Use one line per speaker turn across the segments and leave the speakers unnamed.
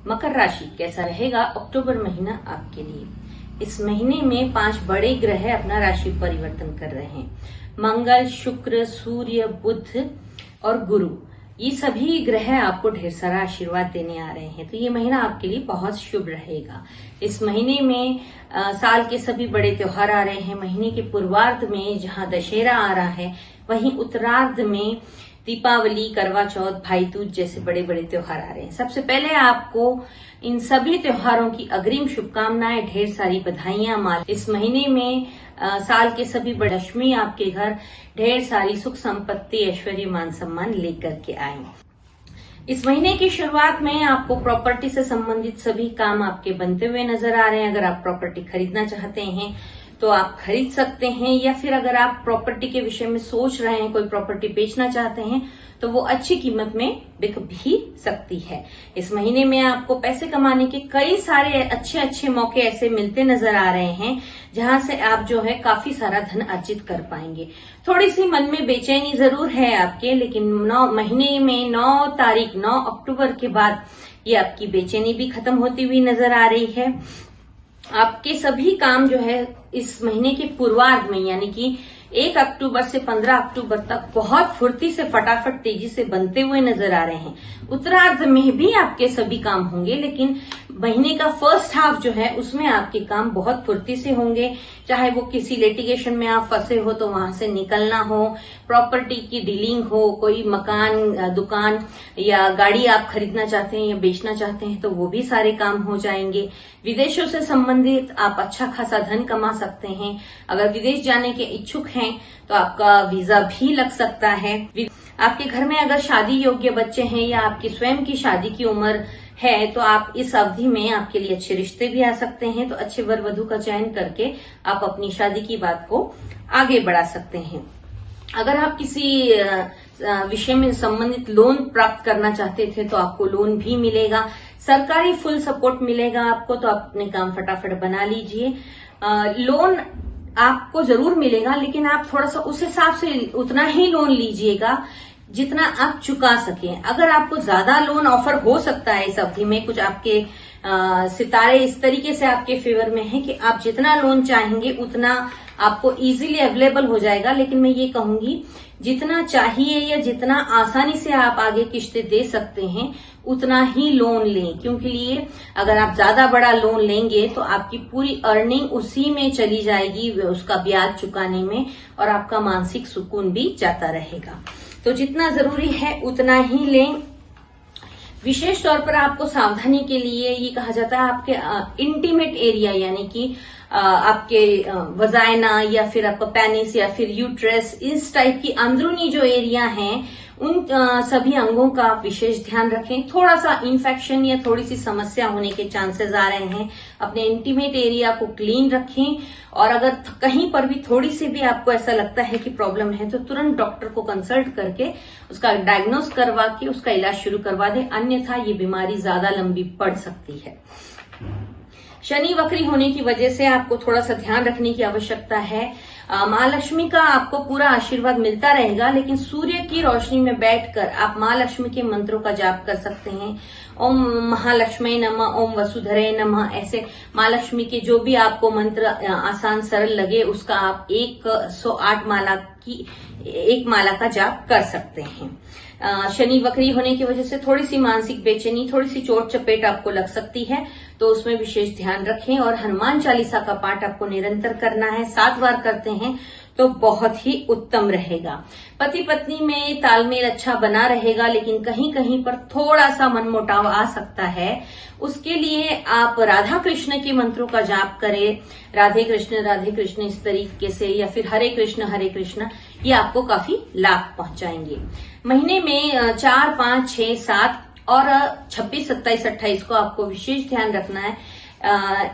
मकर राशि कैसा रहेगा अक्टूबर महीना आपके लिए। इस महीने में 5 बड़े ग्रह अपना राशि परिवर्तन कर रहे हैं। मंगल, शुक्र, सूर्य, बुध और गुरु, ये सभी ग्रह आपको ढेर सारा आशीर्वाद देने आ रहे हैं। तो ये महीना आपके लिए बहुत शुभ रहेगा। इस महीने में साल के सभी बड़े त्योहार आ रहे हैं। महीने के पूर्वार्ध में जहां दशहरा आ रहा है, वहीं उत्तरार्ध में दीपावली, करवा चौथ, भाई दूज जैसे बड़े बड़े त्योहार आ रहे हैं। सबसे पहले आपको इन सभी त्योहारों की अग्रिम शुभकामनाएं, ढेर सारी बधाइयां माल। इस महीने में साल के सभी बड़े लक्ष्मी आपके घर ढेर सारी सुख संपत्ति, ऐश्वर्य, मान सम्मान लेकर के आए। इस महीने की शुरुआत में आपको प्रॉपर्टी से संबंधित सभी काम आपके बनते हुए नजर आ रहे हैं। अगर आप प्रॉपर्टी खरीदना चाहते हैं तो आप खरीद सकते हैं, या फिर अगर आप प्रॉपर्टी के विषय में सोच रहे हैं, कोई प्रॉपर्टी बेचना चाहते हैं, तो वो अच्छी कीमत में बिक भी सकती है। इस महीने में आपको पैसे कमाने के कई सारे अच्छे अच्छे मौके ऐसे मिलते नजर आ रहे हैं, जहां से आप जो है काफी सारा धन अर्जित कर पाएंगे। थोड़ी सी मन में बेचैनी जरूर है आपके, लेकिन महीने में 9 तारीख 9 अक्टूबर के बाद ये आपकी बेचैनी भी खत्म होती हुई नजर आ रही है। आपके सभी काम जो है इस महीने के पूर्वार्ध में, यानी कि 1 अक्टूबर से 15 अक्टूबर तक बहुत फुर्ती से, फटाफट, तेजी से बनते हुए नजर आ रहे हैं। उत्तरार्ध में भी आपके सभी काम होंगे, लेकिन महीने का फर्स्ट हाफ जो है उसमें आपके काम बहुत फुर्ती से होंगे। चाहे वो किसी लिटिगेशन में आप फंसे हो तो वहां से निकलना हो, प्रॉपर्टी की डीलिंग हो, कोई मकान, दुकान या गाड़ी आप खरीदना चाहते हैं या बेचना चाहते हैं, तो वो भी सारे काम हो जाएंगे। विदेशों से संबंधित आप अच्छा खासा धन कमा सकते हैं। अगर विदेश जाने के इच्छुक हैं तो आपका वीजा भी लग सकता है। आपके घर में अगर शादी योग्य बच्चे हैं या आपकी स्वयं की शादी की उम्र है, तो आप इस अवधि में आपके लिए अच्छे रिश्ते भी आ सकते हैं। तो अच्छे वर वधू का चयन करके आप अपनी शादी की बात को आगे बढ़ा सकते हैं। अगर आप किसी विषय में संबंधित लोन प्राप्त करना चाहते थे तो आपको लोन भी मिलेगा। सरकारी फुल सपोर्ट मिलेगा आपको, तो आप अपने काम फटाफट बना लीजिए। लोन आपको जरूर मिलेगा, लेकिन आप थोड़ा सा उस हिसाब से उतना ही लोन लीजिएगा जितना आप चुका सकें। अगर आपको ज्यादा लोन ऑफर हो सकता है इस अवधि में, कुछ आपके सितारे इस तरीके से आपके फेवर में है कि आप जितना लोन चाहेंगे उतना आपको इजीली अवेलेबल हो जाएगा। लेकिन मैं ये कहूंगी, जितना चाहिए या जितना आसानी से आप आगे किश्तें दे सकते हैं उतना ही लोन लें, क्योंकि लिए अगर आप ज्यादा बड़ा लोन लेंगे तो आपकी पूरी अर्निंग उसी में चली जाएगी, उसका ब्याज चुकाने में, और आपका मानसिक सुकून भी जाता रहेगा। तो जितना जरूरी है उतना ही लें। विशेष तौर पर आपको सावधानी के लिए ये कहा जाता है, आपके इंटीमेट एरिया, यानी कि आपके वजाइना या फिर आपका पेनिस या फिर यूट्रस, इस टाइप की अंदरूनी जो एरिया हैं, उन सभी अंगों का विशेष ध्यान रखें। थोड़ा सा इन्फेक्शन या थोड़ी सी समस्या होने के चांसेस आ रहे हैं। अपने इंटीमेट एरिया को क्लीन रखें, और अगर कहीं पर भी थोड़ी सी भी आपको ऐसा लगता है कि प्रॉब्लम है तो तुरंत डॉक्टर को कंसल्ट करके उसका डायग्नोस करवा के उसका इलाज शुरू करवा दें, अन्यथा ये बीमारी ज्यादा लंबी पड़ सकती है। शनि वक्री होने की वजह से आपको थोड़ा सा ध्यान रखने की आवश्यकता है। महालक्ष्मी का आपको पूरा आशीर्वाद मिलता रहेगा, लेकिन सूर्य की रोशनी में बैठकर आप महालक्ष्मी के मंत्रों का जाप कर सकते हैं। ओम महालक्ष्मी नमः, ओम वसुधरे नमः, ऐसे महालक्ष्मी के जो भी आपको मंत्र आसान सरल लगे उसका आप 108 माला का जाप कर सकते हैं। शनि वक्री होने की वजह से थोड़ी सी मानसिक बेचैनी, थोड़ी सी चोट चपेट आपको लग सकती है, तो उसमें विशेष ध्यान रखें। और हनुमान चालीसा का पाठ आपको निरंतर करना है, 7 बार करते हैं तो बहुत ही उत्तम रहेगा। पति पत्नी में तालमेल अच्छा बना रहेगा, लेकिन कहीं कहीं पर थोड़ा सा मनमुटाव आ सकता है। उसके लिए आप राधा कृष्ण के मंत्रों का जाप करें, राधे कृष्ण इस तरीके से, या फिर हरे कृष्ण, ये आपको काफी लाभ पहुंचाएंगे। महीने में 4, 5, 6, 7 और 26, 27, 28 को आपको विशेष ध्यान रखना है।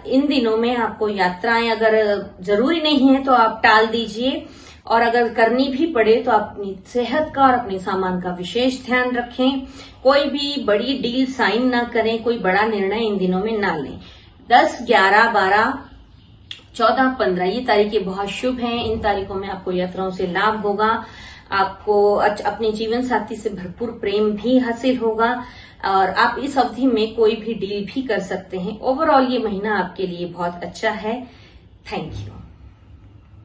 इन दिनों में आपको यात्राएं अगर जरूरी नहीं है तो आप टाल दीजिए, और अगर करनी भी पड़े तो अपनी सेहत का और अपने सामान का विशेष ध्यान रखें। कोई भी बड़ी डील साइन ना करें, कोई बड़ा निर्णय इन दिनों में ना लें। 10, 11, 12, 14, 15 ये तारीखें बहुत शुभ हैं। इन तारीखों में आपको यात्राओं से लाभ होगा। आपको अपने जीवन साथी से भरपूर प्रेम भी हासिल होगा। और आप इस अवधि में कोई भी डील भी कर सकते हैं। ओवरऑल ये महीना आपके लिए बहुत अच्छा है। Thank you.